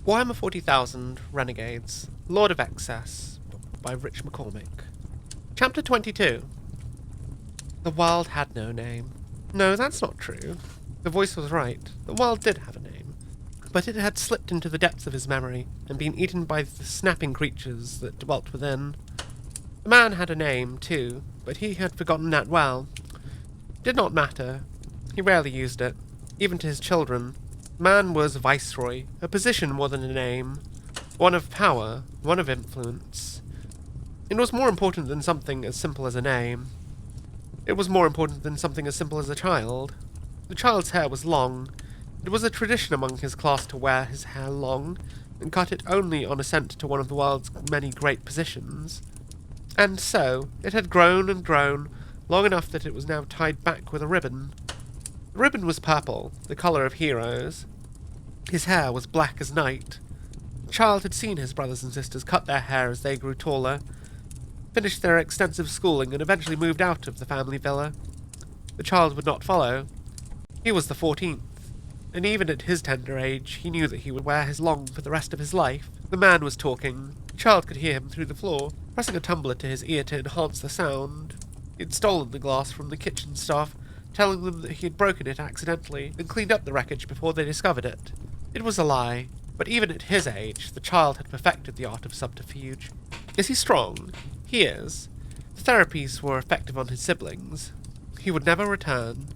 Warhammer 40,000 Renegades, Lord of Excess, by Rich McCormick. Chapter 22. The world had no name. No, that's not true. The voice was right. The world did have a name. But it had slipped into the depths of his memory, and been eaten by the snapping creatures that dwelt within. The man had a name, too, but he had forgotten that well. It did not matter. He rarely used it, even to his children. Man was viceroy, a position more than a name. One of power, one of influence. It was more important than something as simple as a name. It was more important than something as simple as a child. The child's hair was long. It was a tradition among his class to wear his hair long, and cut it only on ascent to one of the world's many great positions. And so, it had grown and grown, long enough that it was now tied back with a ribbon. The ribbon was purple, the colour of heroes. His hair was black as night. The child had seen his brothers and sisters cut their hair as they grew taller, finished their extensive schooling, and eventually moved out of the family villa. The child would not follow. He was the 14th, and even at his tender age, he knew that he would wear his long for the rest of his life. The man was talking. The child could hear him through the floor, pressing a tumbler to his ear to enhance the sound. He had stolen the glass from the kitchen staff, telling them that he had broken it accidentally, and cleaned up the wreckage before they discovered it. It was a lie, but even at his age, the child had perfected the art of subterfuge. Is he strong? He is. The therapies were effective on his siblings. He would never return.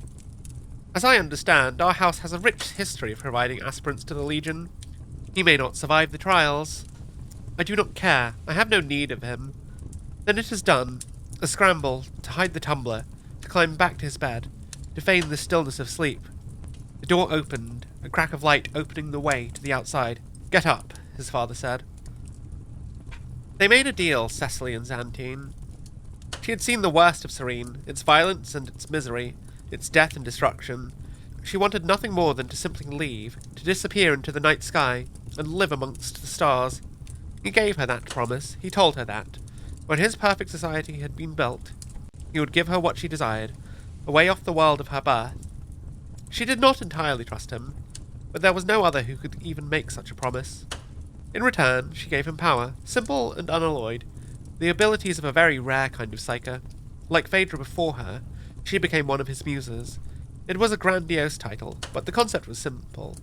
As I understand, our house has a rich history of providing aspirants to the Legion. He may not survive the trials. I do not care. I have no need of him. Then it is done. A scramble, to hide the tumbler, to climb back to his bed, to feign the stillness of sleep. The door opened, a crack of light opening the way to the outside. "Get up," his father said. They made a deal, Cecily and Xantine. She had seen the worst of Serene, its violence and its misery, its death and destruction. She wanted nothing more than to simply leave, to disappear into the night sky, and live amongst the stars. He gave her that promise. He told her that, when his perfect society had been built, he would give her what she desired, away off the world of her birth. She did not entirely trust him, but there was no other who could even make such a promise. In return, she gave him power, simple and unalloyed, the abilities of a very rare kind of psyker. Like Phaedra before her, she became one of his muses. It was a grandiose title, but the concept was simple.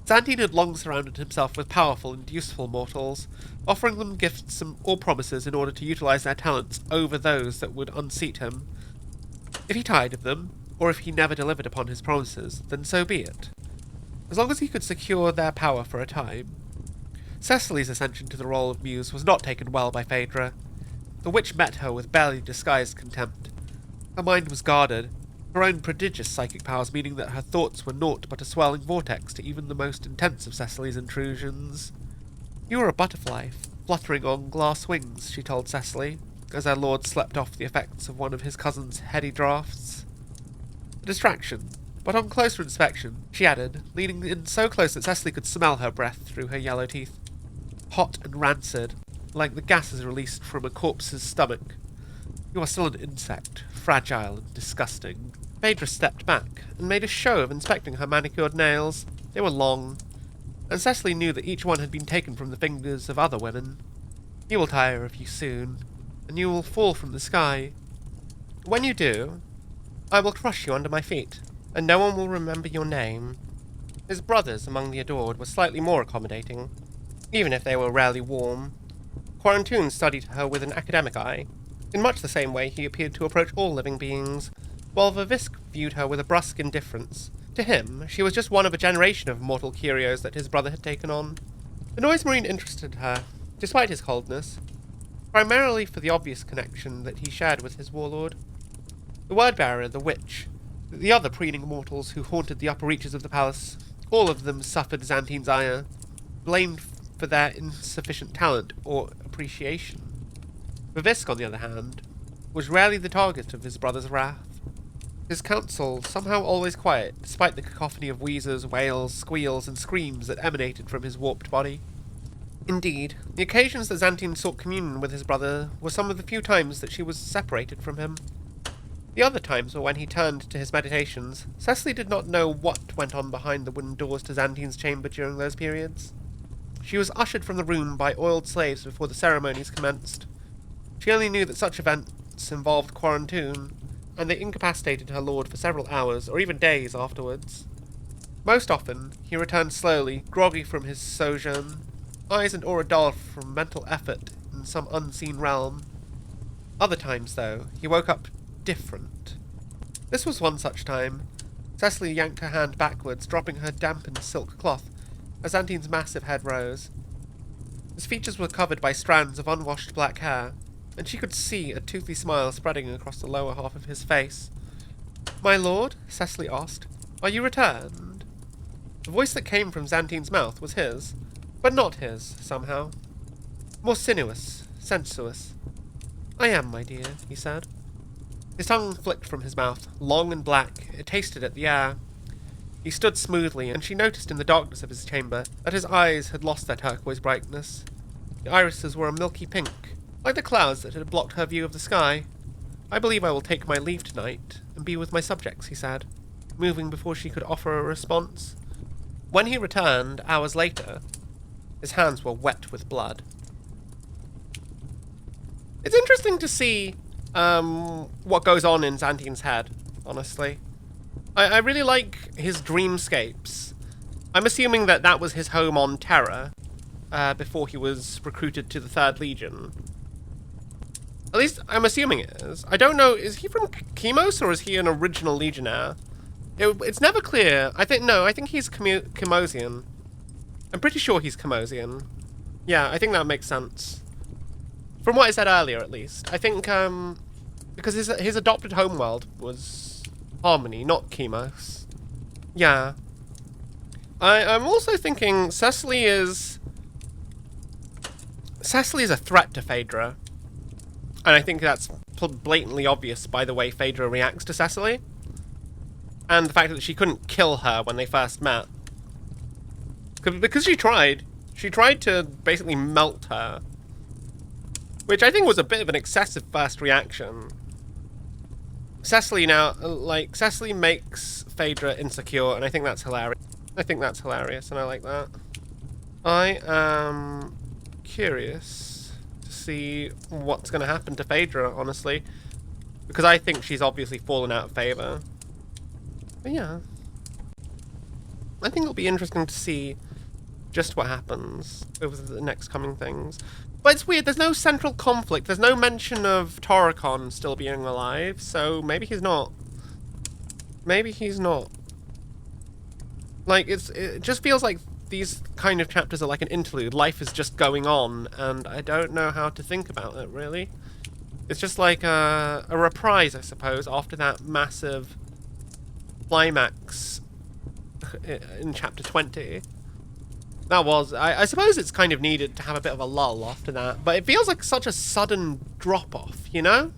Xantine had long surrounded himself with powerful and useful mortals, offering them gifts or promises in order to utilize their talents over those that would unseat him. If he tired of them, or if he never delivered upon his promises, then so be it. As long as he could secure their power for a time. Cecily's ascension to the role of muse was not taken well by Phaedra. The witch met her with barely disguised contempt. Her mind was guarded, her own prodigious psychic powers meaning that her thoughts were naught but a swirling vortex to even the most intense of Cecily's intrusions. "You are a butterfly, fluttering on glass wings," she told Cecily, as their lord slept off the effects of one of his cousin's heady draughts. A distraction, but on closer inspection, she added, leaning in so close that Cecily could smell her breath through her yellow teeth. "Hot and rancid, like the gases released from a corpse's stomach. You are still an insect, fragile and disgusting." Phaedra stepped back, and made a show of inspecting her manicured nails. They were long, and Cecily knew that each one had been taken from the fingers of other women. "You will tire of you soon, and you will fall from the sky. When you do, I will crush you under my feet, and no one will remember your name." His brothers among the adored were slightly more accommodating, even if they were rarely warm. Quarantoon studied her with an academic eye, in much the same way he appeared to approach all living beings, while Vivisk viewed her with a brusque indifference. To him, she was just one of a generation of mortal curios that his brother had taken on. The Noise Marine interested her, despite his coldness, primarily for the obvious connection that he shared with his warlord. The Word-Bearer, the Witch, the other preening mortals who haunted the upper reaches of the palace, all of them suffered Xantine's ire, blamed for their insufficient talent or appreciation. Vivisk, on the other hand, was rarely the target of his brother's wrath. His counsel somehow always quiet, despite the cacophony of wheezes, wails, squeals, and screams that emanated from his warped body. Indeed, the occasions that Xantine sought communion with his brother were some of the few times that she was separated from him. The other times were when he turned to his meditations. Cecily did not know what went on behind the wooden doors to Xantine's chamber during those periods. She was ushered from the room by oiled slaves before the ceremonies commenced. She only knew that such events involved quarantine, and they incapacitated her lord for several hours, or even days afterwards. Most often, he returned slowly, groggy from his sojourn, eyes and aura dull from mental effort in some unseen realm. Other times, though, he woke up different. This was one such time. Cecily yanked her hand backwards, dropping her dampened silk cloth, as Xantine's massive head rose. His features were covered by strands of unwashed black hair, and she could see a toothy smile spreading across the lower half of his face. "My lord?" Cecily asked. "Are you returned?" The voice that came from Xantine's mouth was his, but not his, somehow. More sinuous, sensuous. "I am, my dear," he said. His tongue flicked from his mouth, long and black. It tasted at the air. He stood smoothly, and she noticed in the darkness of his chamber that his eyes had lost their turquoise brightness. The irises were a milky pink, like the clouds that had blocked her view of the sky. "I believe I will take my leave tonight, and be with my subjects," he said, moving before she could offer a response. When he returned, hours later, his hands were wet with blood. It's interesting to see what goes on in Xantine's head, honestly. I really like his dreamscapes. I'm assuming that that was his home on Terra, before he was recruited to the 3rd Legion. At least, I'm assuming it is. I don't know, is he from Chemos, or is he an original Legionnaire? It's never clear. I think he's Chemosian. I'm pretty sure he's Chemosian. Yeah, I think that makes sense. From what I said earlier, at least. I think, because his adopted homeworld was Harmony, not Chemos. Yeah. I'm also thinking Cecily is a threat to Phaedra. And I think that's blatantly obvious by the way Phaedra reacts to Cecily. And the fact that she couldn't kill her when they first met. Because she tried. She tried to basically melt her. Which I think was a bit of an excessive first reaction. Cecily makes Phaedra insecure, and I think that's hilarious. And I like that. I am curious to see what's going to happen to Phaedra, honestly. Because I think she's obviously fallen out of favour. But yeah. I think it'll be interesting to see just what happens over the next coming things. But it's weird, there's no central conflict, there's no mention of Toricon still being alive, so maybe he's not. Maybe he's not. Like, it just feels like these kind of chapters are like an interlude. Life is just going on, and I don't know how to think about it, really. It's just like a reprise, I suppose, after that massive climax in chapter 20. That was... I suppose it's kind of needed to have a bit of a lull after that, but it feels like such a sudden drop-off, you know?